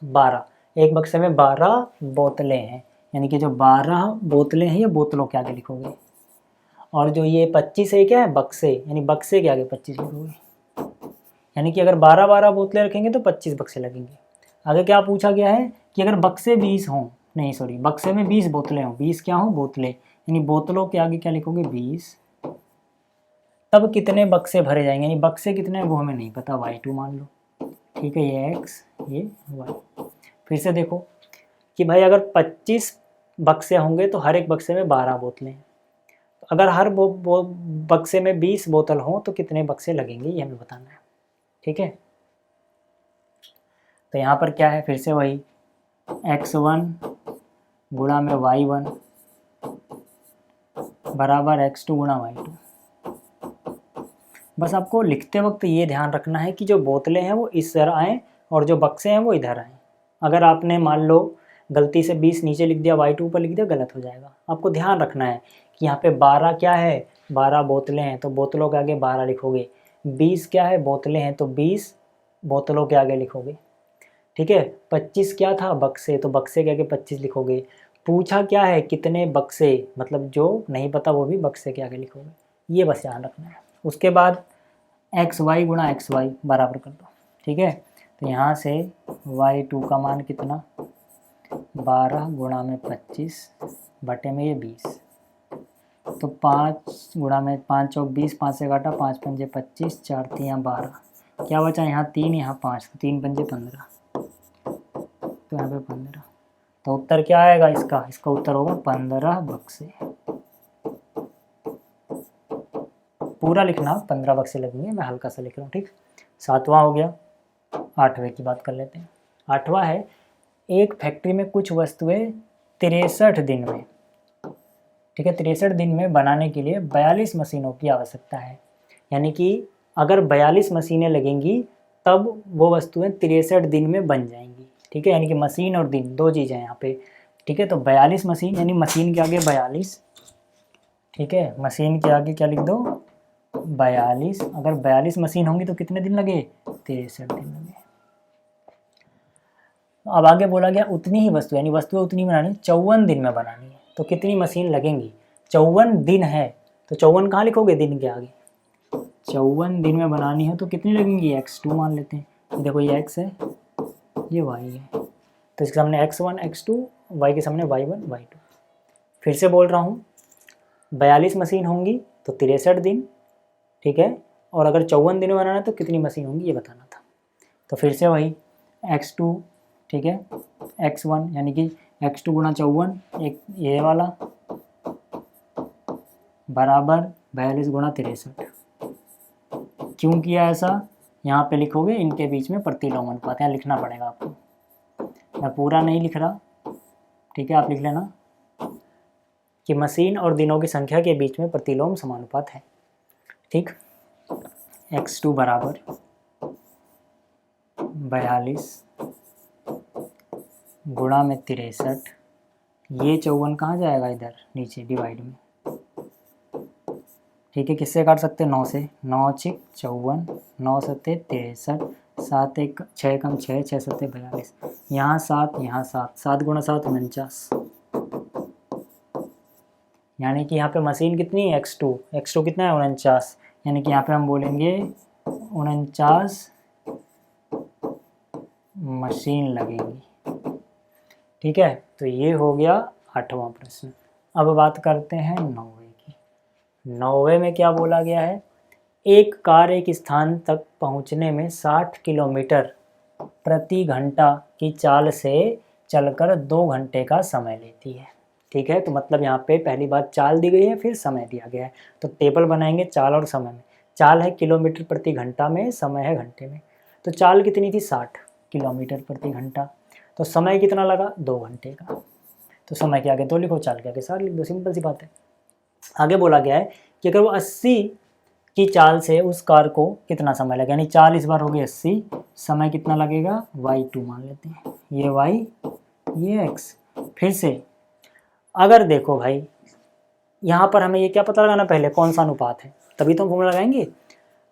12, एक बक्से में 12 बोतलें हैं, यानी कि जो 12 बोतलें हैं ये बोतलों के आगे लिखोगे, और जो ये 25 है क्या है बक्से, यानी बक्से के आगे 25 लिखोगे। यानी कि अगर 12-12 बोतलें रखेंगे तो 25 बक्से लगेंगे। आगे क्या पूछा गया है कि अगर बक्से 20 हों, नहीं सॉरी, बक्से में 20 बोतलें हों, 20 क्या हों बोतलें, यानी बोतलों के आगे क्या लिखोगे 20, तब कितने बक्से भरे जाएंगे, यानी बक्से कितने हैं वो हमें नहीं पता, y2 मान लो, ठीक है, ये x ये y। फिर से देखो कि भाई अगर 25 बक्से होंगे तो हर एक बक्से में 12 बोतलें, अगर हर बक्से में 20 बोतल हों तो कितने बक्से लगेंगे ये हमें बताना है, ठीक है। तो यहाँ पर क्या है, फिर से वही x1 गुणा में y1 बराबर x2 गुणा y2। बस आपको लिखते वक्त ये ध्यान रखना है कि जो बोतलें हैं वो इस तरह आएँ और जो बक्से हैं वो इधर आएँ। अगर आपने मान लो गलती से 20 नीचे लिख दिया, y2 ऊपर लिख दिया, गलत हो जाएगा। आपको ध्यान रखना है कि यहाँ पे 12 क्या है, 12 बोतलें हैं तो बोतलों के आगे 12 लिखोगे, 20 क्या है बोतलें हैं तो 20 बोतलों के आगे लिखोगे, ठीक है। 25 क्या था बक्से, तो बक्से के आगे 25 लिखोगे। पूछा क्या है कितने बक्से, मतलब जो नहीं पता वो भी बक्से के आगे लिखोगे, ये बस ध्यान रखना है। उसके बाद xy गुणा xy बराबर कर दो, ठीक है। तो यहाँ से y2 का मान कितना 12 गुणा में 25 बटे में ये 20, तो 5 गुणा में 5 चौक 20, 5 से काटा 5 पंजे 25, 4 3 12, क्या बचा यहाँ 3 यहाँ 5, तो 3 पंजे 15, तो यहाँ पे 15। तो उत्तर क्या आएगा इसका, इसका उत्तर होगा 15 बक्से। पूरा लिखना 15 बक्से लगेंगे, मैं हल्का सा लिख रहा हूँ, ठीक। 7वां हो गया। 8वें की बात कर लेते हैं। 8वां है एक फैक्ट्री में कुछ वस्तुएं 63 दिन में, ठीक है, 63 दिन में बनाने के लिए 42 मशीनों की आवश्यकता है। यानी कि अगर 42 मशीनें लगेंगी तब वो वस्तुएं 63 दिन में बन जाएंगी, ठीक है। यानी कि मशीन और दिन दो चीज़ें हैं यहाँ पे, ठीक है। तो 42 मशीन, यानी मशीन के आगे 42, ठीक है, मशीन के आगे क्या लिख दो 42। अगर 42 मशीन होंगी तो कितने दिन लगे 63 दिन लगे। अब आगे बोला गया उतनी ही वस्तु, यानी वस्तुएं उतनी बनानी 54 दिन में बनानी है, तो कितनी मशीन लगेंगी। 54 दिन है तो 54 कहाँ लिखोगे दिन के आगे, 54 दिन में बनानी है तो कितनी लगेंगी x2 मान लेते हैं। देखो ये x है ये y है, तो इसके सामने x1 x2, y के सामने y1 y2। फिर से बोल रहा हूँ 42 मशीन होंगी तो 63 दिन, ठीक है, और अगर 54 दिन में बनाना है तो कितनी मशीन होंगी ये बताना था। तो फिर से वही x2, ठीक है, x1 यानी कि x2 गुणा 54 एक ये वाला बराबर 42 गुणा 63। क्यों किया ऐसा, यहाँ पे लिखोगे इनके बीच में प्रतिलोम अनुपात, यहाँ लिखना पड़ेगा आपको। मैं पूरा नहीं लिख रहा, ठीक है, आप लिख लेना कि मशीन और दिनों की संख्या के बीच में प्रतिलोम समानुपात है। ठीक, x2 बराबर 42 गुणा में 63, ये 54 कहाँ जाएगा, इधर नीचे डिवाइड में। ठीक है, किससे काट सकते हैं, 9 से, 9 छिक 54, 9 सत्ते 63, 7 एक 6 कम 6, 6 सत्ते 42, यहाँ 7 यहाँ 7, 7 गुणा 7 49, यानी कि यहाँ पे मशीन कितनी है, x2 कितना है 49, यानी कि यहाँ पे हम बोलेंगे 49 मशीन लगेगी। ठीक है, तो ये हो गया 8वां प्रश्न। अब बात करते हैं 9वें की। 9वें में क्या बोला गया है, एक कार एक स्थान तक पहुंचने में 60 किलोमीटर प्रति घंटा की चाल से चलकर 2 घंटे का समय लेती है। ठीक है, तो मतलब यहाँ पे पहली बात चाल दी गई है, फिर समय दिया गया है, तो टेबल बनाएंगे चाल और समय में। चाल है किलोमीटर प्रति घंटा में, समय है घंटे में। तो चाल कितनी थी, 60 किलोमीटर प्रति घंटा, तो समय कितना लगा, 2 घंटे का। तो समय के आगे 2 लिखो, चाल के आगे 60 लिख दो, सिंपल सी बात है। आगे बोला गया है कि अगर वो 80 की चाल से उस कार को कितना समय लगेगा, यानी चाल इस बार होगी 80, समय कितना लगेगा, y2 मान लेते हैं, ये y ये x। फिर से अगर देखो भाई, यहाँ पर हमें ये क्या पता लगाना, पहले कौन सा अनुपात है, तभी तो हम फॉर्मूला लगाएंगे।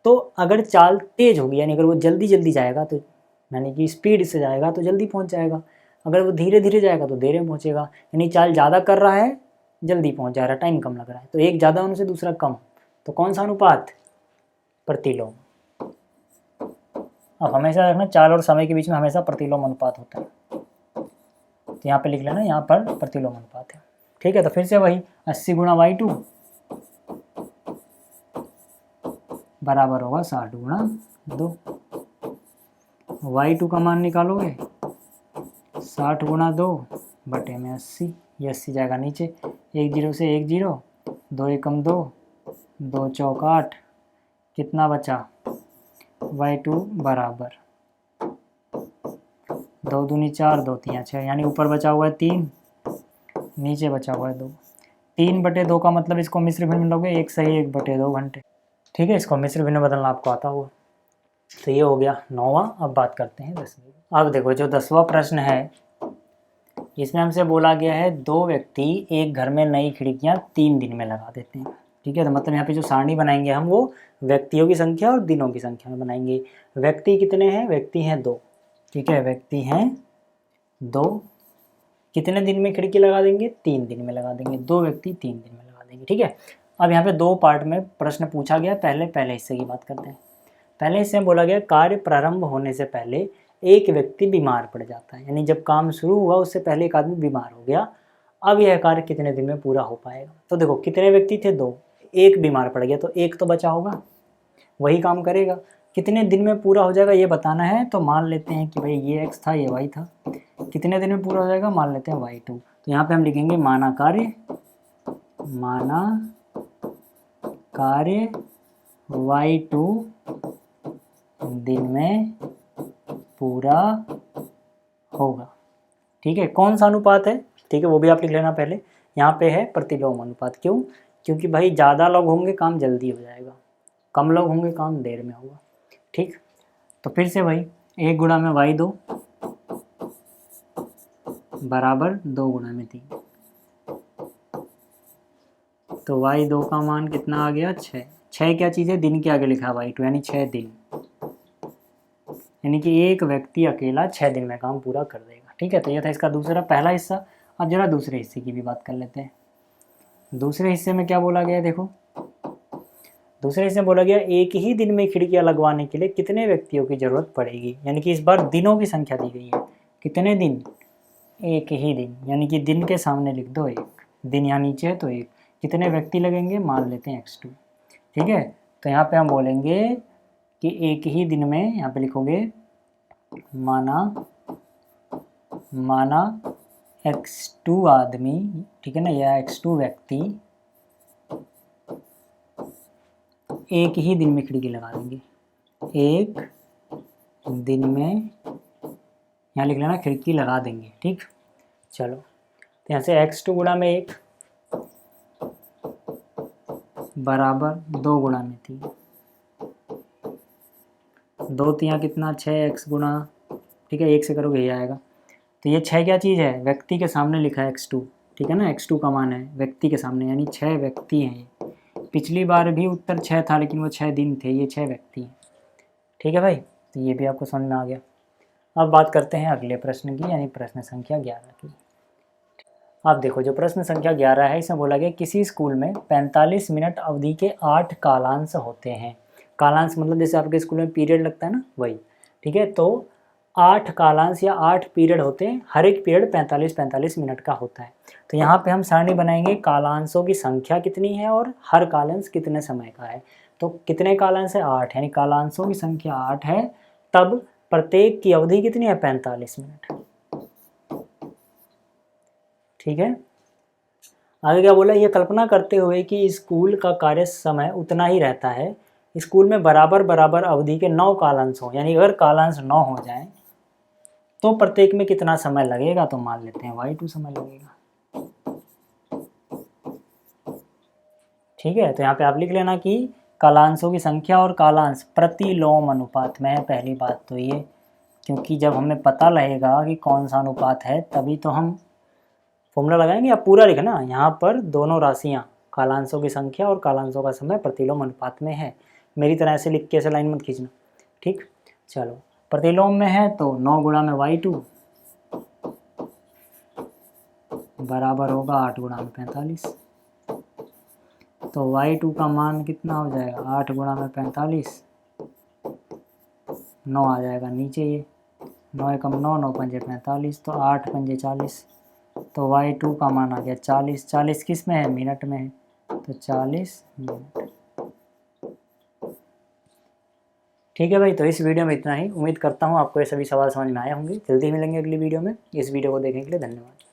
तो अगर चाल तेज होगी, यानी अगर वो जल्दी जल्दी जाएगा, तो यानी कि स्पीड से जाएगा तो जल्दी पहुँच जाएगा, अगर वो धीरे धीरे जाएगा तो देर में पहुँचेगा। यानी चाल ज़्यादा कर रहा है, जल्दी पहुँच जा रहा है, टाइम कम लग रहा है, तो एक ज़्यादा होने से दूसरा कम, तो कौन सा अनुपात, प्रतिलोम। अब हमेशा रखना चाल और समय के बीच में हमेशा प्रतिलोम अनुपात होता है, तो यहाँ पे लिख लेना, यहाँ पर प्रतिलोम अनुपात है। ठीक है, तो फिर से वही 80 गुणा y2 बराबर होगा 60 गुणा 2। y2 का मान निकालोगे 60 गुणा 2 बटे में 80, ये 80 जाएगा नीचे, 1 0 से 1 0, 2 एकम 2, 2 चौक 8, कितना बचा, y2 बराबर 2 दूनी 4, 2 तियाँ 6, यानी ऊपर बचा हुआ है 3, नीचे बचा हुआ है 2। 3 बटे 2 का मतलब इसको मिश्र भिन्न में लोगे 1 सही 1 बटे 2 घंटे। ठीक है, इसको मिश्र भिन्न बदलना आपको आता होगा। तो ये हो गया 9वां। अब बात करते हैं 10वीं। अब देखो, जो 10वां प्रश्न है, इसमें हमसे बोला गया है 2 व्यक्ति एक घर में नई खिड़कियां 3 दिन में लगा देते हैं। ठीक है, तो मतलब यहाँ पे जो सारणी बनाएंगे हम, वो व्यक्तियों की संख्या और दिनों की संख्या में बनाएंगे। व्यक्ति कितने हैं, व्यक्ति हैं 2। ठीक है, व्यक्ति हैं 2, कितने दिन में खिड़की लगा देंगे, 3 दिन में लगा देंगे, 2 व्यक्ति 3 दिन में लगा देंगे। ठीक है, अब यहाँ पे 2 पार्ट में प्रश्न पूछा गया। पहले हिस्से की बात करते हैं। पहले हिस्से में बोला गया कार्य प्रारंभ होने से पहले एक व्यक्ति बीमार पड़ जाता है, यानी जब काम शुरू हुआ उससे पहले एक आदमी बीमार हो गया। अब यह कार्य कितने दिन में पूरा हो पाएगा। तो देखो, कितने व्यक्ति थे, 2, एक बीमार पड़ गया, तो एक तो बचा होगा, वही काम करेगा। कितने दिन में पूरा हो जाएगा ये बताना है, तो मान लेते हैं कि भाई ये x था, ये y था, कितने दिन में पूरा हो जाएगा, मान लेते हैं y2। तो यहाँ पे हम लिखेंगे माना कार्य y2 दिन में पूरा होगा। ठीक है, कौन सा अनुपात है, ठीक है, वो भी आप लिख लेना पहले। यहाँ पे है प्रतिलोम अनुपात। क्यों, क्योंकि भाई ज़्यादा लोग होंगे काम जल्दी हो जाएगा, कम लोग होंगे काम देर में होगा। ठीक, तो फिर से भाई 1 गुणा में y2 बराबर 2 गुणा में 3, तो y2 का मान कितना आ गया, 6। 6 क्या चीज़ है, दिन के आगे लिखा है y2, यानी 6 दिन, यानी कि एक व्यक्ति अकेला 6 दिन में काम पूरा कर देगा। ठीक है, तो ये था इसका पहला हिस्सा। अब जरा दूसरे हिस्से की भी बात कर लेते हैं। दूसरे हिस्से में क्या बोला गया है, देखो, दूसरे हिस्से में बोला गया एक ही दिन में खिड़कियां लगवाने के लिए कितने व्यक्तियों की जरूरत पड़ेगी, यानी कि इस बार दिनों की संख्या दी गई है। कितने दिन, एक ही दिन, यानी कि दिन के सामने लिख दो 1, दिन यहाँ नीचे है तो 1, कितने व्यक्ति लगेंगे, मान लेते हैं x2। ठीक है, तो यहाँ पे हम बोलेंगे कि एक ही दिन में, यहाँ पे लिखोगे माना x2 आदमी, ठीक है ना, या x2 व्यक्ति एक ही दिन में खिड़की लगा देंगे, एक दिन में यहाँ लिख लेना खिड़की लगा देंगे। ठीक, चलो तो यहाँ से x2 गुणा में 1 बराबर 2 गुणा में 3, 2 तियाँ कितना 6x गुणा, ठीक है 1 से करोगे ये आएगा। तो ये 6 क्या चीज़ है, व्यक्ति के सामने लिखा है x2, ठीक है ना, x2 का मान है व्यक्ति के सामने, यानी 6 व्यक्ति हैं ये। पिछली बार भी उत्तर 6 था लेकिन वो 6 दिन थे, ये 6 व्यक्ति हैं। ठीक है भाई, तो ये भी आपको समझ में आ गया। अब बात करते हैं अगले प्रश्न की, यानी प्रश्न संख्या 11 की। अब देखो जो प्रश्न संख्या 11 है, इसमें बोला गया किसी स्कूल में 45 मिनट अवधि के 8 कालांश होते हैं। कालांश मतलब जैसे आपके स्कूल में पीरियड लगता है ना, वही। ठीक है, तो 8 कालांश या 8 पीरियड होते हैं, हर एक पीरियड 45-45 मिनट का होता है। तो यहाँ पे हम सारणी बनाएंगे कालांशों की संख्या कितनी है और हर कालांश कितने समय का है। तो कितने कालांश है, 8, यानी कालांशों की संख्या 8 है, तब प्रत्येक की अवधि कितनी है, 45 मिनट। ठीक है, आगे क्या बोला, ये कल्पना करते हुए कि स्कूल का कार्य समय उतना ही रहता है, स्कूल में बराबर बराबर अवधि के 9 कालांश हो, यानी अगर कालांश 9 हो जाए तो प्रत्येक में कितना समय लगेगा, तो मान लेते हैं y2 समय लगेगा। ठीक है, तो यहाँ पे आप लिख लेना कि कालांशों की संख्या और कालांश प्रतिलोम अनुपात में है। पहली बात तो ये, क्योंकि जब हमें पता लगेगा कि कौन सा अनुपात है तभी तो हम फॉर्मूला लगाएंगे। आप पूरा लिखना, यहाँ पर दोनों राशियाँ कालांशों की संख्या और कालांशों का समय प्रतिलोम अनुपात में है। मेरी तरह से लिख के ऐसे लाइन मत खींचना। ठीक, चलो प्रतिलोम में है तो 9 गुणा में y2 बराबर होगा 8 गुणा में 45। तो y2 का मान कितना हो जाएगा, 8 गुणा में 45, 9 आ जाएगा नीचे, ये 9 एकम 9, 9 पंजे 45, तो 8 पंजे 40, तो y2 का मान आ गया 40। 40 किस में है, मिनट में है, तो 40 मिनट। ठीक है भाई, तो इस वीडियो में इतना ही। उम्मीद करता हूँ आपको ये सभी सवाल समझ में आए होंगे। जल्दी मिलेंगे अगली वीडियो में। इस वीडियो को देखने के लिए धन्यवाद।